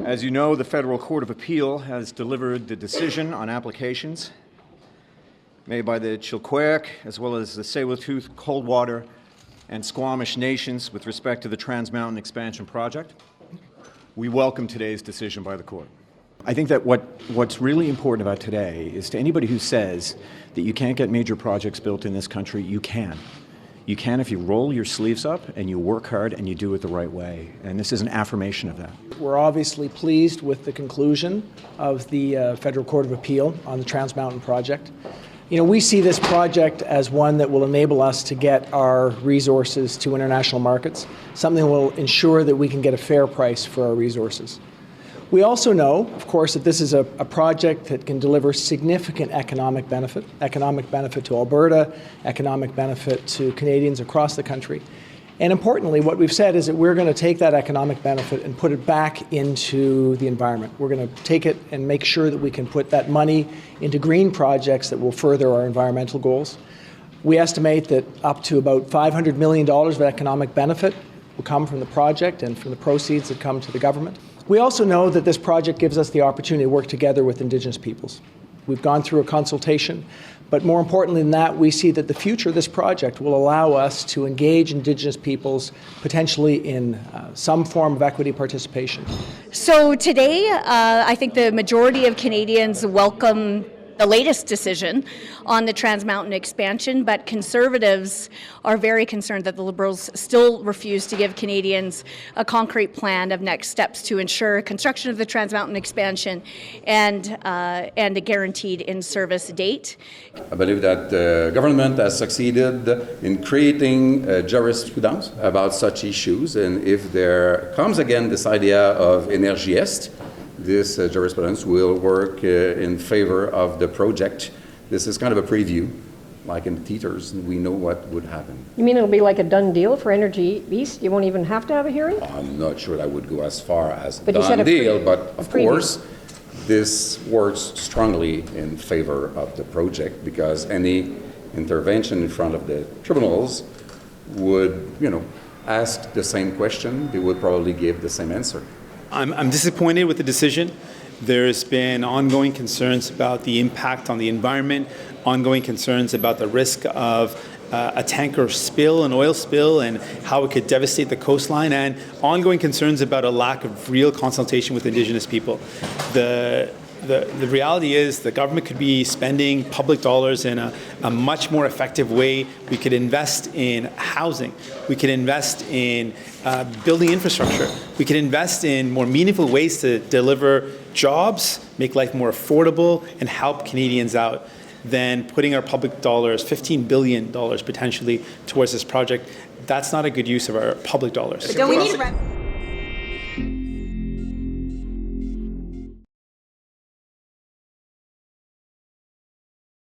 As you know, the Federal Court of Appeal has delivered the decision on applications made by the Chilkoot, as well as the Tsleil-Waututh, Coldwater, and Squamish nations with respect to the Trans Mountain Expansion Project. We welcome today's decision by the court. I think that what's really important about today is to anybody who says that you can't get major projects built in this country, you can. You can if you roll your sleeves up and you work hard and you do it the right way. And this is an affirmation of that. We're obviously pleased with the conclusion of the Federal Court of Appeal on the Trans Mountain project. You know, we see this project as one that will enable us to get our resources to international markets, something that will ensure that we can get a fair price for our resources. We also know, of course, that this is a project that can deliver significant economic benefit to Alberta, economic benefit to Canadians across the country. And importantly, what we've said is that we're going to take that economic benefit and put it back into the environment. We're going to take it and make sure that we can put that money into green projects that will further our environmental goals. We estimate that up to about $500 million of economic benefit will come from the project and from the proceeds that come to the government. We also know that this project gives us the opportunity to work together with Indigenous peoples. We've gone through a consultation, but more importantly than that, we see that the future of this project will allow us to engage Indigenous peoples potentially in some form of equity participation. So today, I think the majority of Canadians welcome the latest decision on the Trans Mountain expansion, but Conservatives are very concerned that the Liberals still refuse to give Canadians a concrete plan of next steps to ensure construction of the Trans Mountain expansion and a guaranteed in-service date. I believe that the government has succeeded in creating jurisprudence about such issues, and if there comes again this idea of Énergie Est, this jurisprudence will work in favor of the project. This is kind of a preview, like in the theaters, we know what would happen. You mean it'll be like a done deal for Energy East? You won't even have to have a hearing? I'm not sure I would go as far as done deal, but of course, this works strongly in favor of the project because any intervention in front of the tribunals would, ask the same question. They would probably give the same answer. I'm disappointed with the decision. There's been ongoing concerns about the impact on the environment, ongoing concerns about the risk of a tanker spill, an oil spill, and how it could devastate the coastline, and ongoing concerns about a lack of real consultation with Indigenous people. The reality is the government could be spending public dollars in a much more effective way. We could invest in housing. We could invest in building infrastructure. We could invest in more meaningful ways to deliver jobs, make life more affordable, and help Canadians out than putting our public dollars, $15 billion potentially, towards this project. That's not a good use of our public dollars. But don't we need